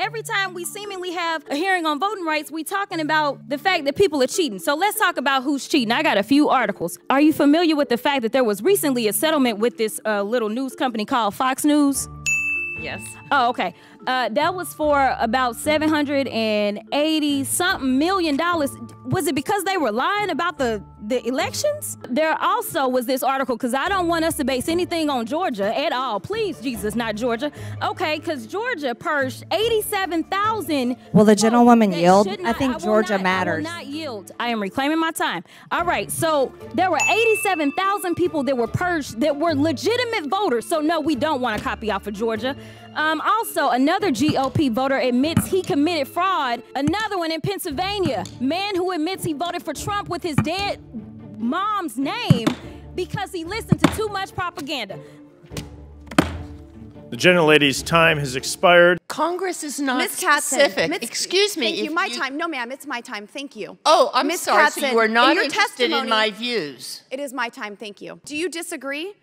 every time we seemingly have a hearing on voting rights, we talking about the fact that people are cheating. So let's talk about who's cheating. I got a few articles. Are you familiar with the fact that there was recently a settlement with this little news company called Fox News? Yes. Oh, okay. That was for about $780-something million. Was it because they were lying about the elections? There also was this article, because I don't want us to base anything on Georgia at all. Please, Jesus, not Georgia. Okay, because Georgia purged 87,000. Will the gentlewoman yield? I think Georgia matters. I will not yield. I am reclaiming my time. All right, so there were 87,000 people that were purged that were legitimate voters. So no, we don't want to copy off of Georgia. Also, another GOP voter admits he committed fraud. Another one in Pennsylvania. Man who admits he voted for Trump with his dead mom's name because he listened to too much propaganda. The gentlelady's time has expired. Congress is not Ms. Katzen, specific. Excuse me. Thank you. My time. No, ma'am. It's my time. Thank you. Oh, I'm Ms. sorry. Katzen, So you are not your interested in my views. It is my time. Thank you. Do you disagree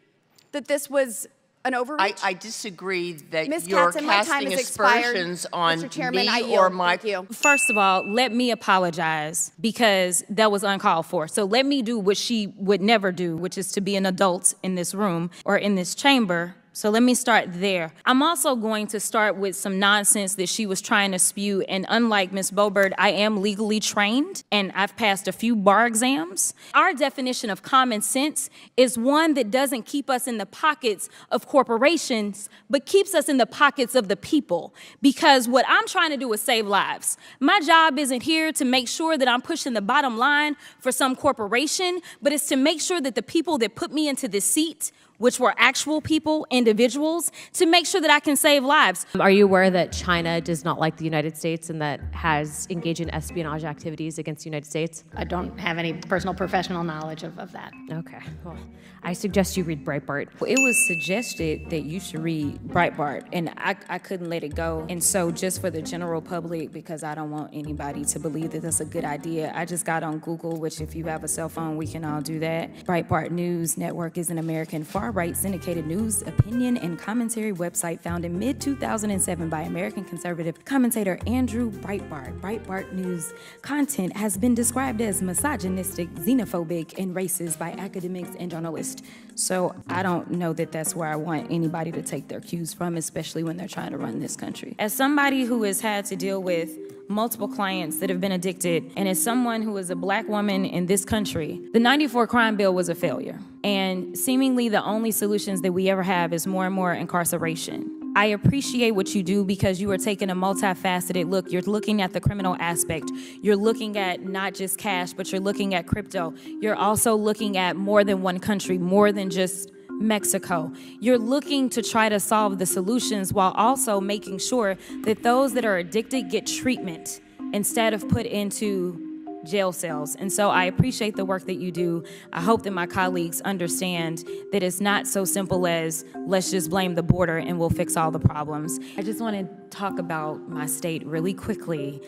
that this was an overreach? I disagree that Ms. you're Katzen, my time casting has expired. aspersions on Mr. Chairman, I me yield. or my... Thank you. First of all, let me apologize because that was uncalled for. So let me do what she would never do, which is to be an adult in this room or in this chamber. So let me start there. I'm also going to start with some nonsense that she was trying to spew. And unlike Ms. Boebert, I am legally trained and I've passed a few bar exams. Our definition of common sense is one that doesn't keep us in the pockets of corporations, but keeps us in the pockets of the people. Because what I'm trying to do is save lives. My job isn't here to make sure that I'm pushing the bottom line for some corporation, but it's to make sure that the people that put me into this seat, which were actual people, individuals, to make sure that I can save lives. Are you aware that China does not like the United States and that has engaged in espionage activities against the United States? I don't have any personal professional knowledge of that. Okay, well, I suggest you read Breitbart. It was suggested that you should read Breitbart, and I couldn't let it go. And so just for the general public, because I don't want anybody to believe that that's a good idea, I just got on Google, which if you have a cell phone, we can all do that. Breitbart News Network is an American far-right syndicated news, opinion, and commentary website founded mid-2007 by American conservative commentator Andrew Breitbart. Breitbart News content has been described as misogynistic, xenophobic, and racist by academics and journalists. So I don't know that that's where I want anybody to take their cues from, especially when they're trying to run this country. As somebody who has had to deal with multiple clients that have been addicted, and as someone who is a black woman in this country, the '94 crime bill was a failure. And seemingly the only solutions that we ever have is more and more incarceration. I appreciate what you do because you are taking a multifaceted look. You're looking at the criminal aspect. You're looking at not just cash, but you're looking at crypto. You're also looking at more than one country, more than just Mexico. You're looking to try to solve the solutions while also making sure that those that are addicted get treatment instead of put into jail cells. And so I appreciate the work that you do. I hope that my colleagues understand that it's not so simple as let's just blame the border and we'll fix all the problems. I just want to talk about my state really quickly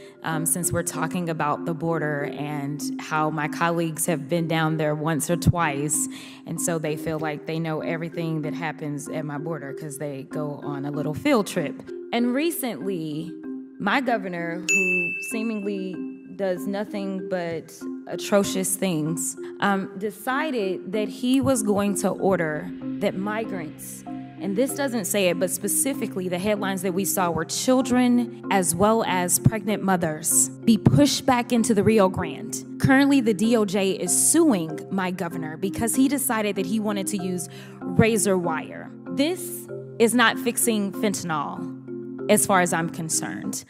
since we're talking about the border and how my colleagues have been down there once or twice. And so they feel like they know everything that happens at my border because they go on a little field trip. And recently, my governor, who seemingly does nothing but atrocious things, decided that he was going to order that migrants, and this doesn't say it, but specifically the headlines that we saw were children as well as pregnant mothers be pushed back into the Rio Grande. Currently, the DOJ is suing my governor because he decided that he wanted to use razor wire. This is not fixing fentanyl, as far as I'm concerned.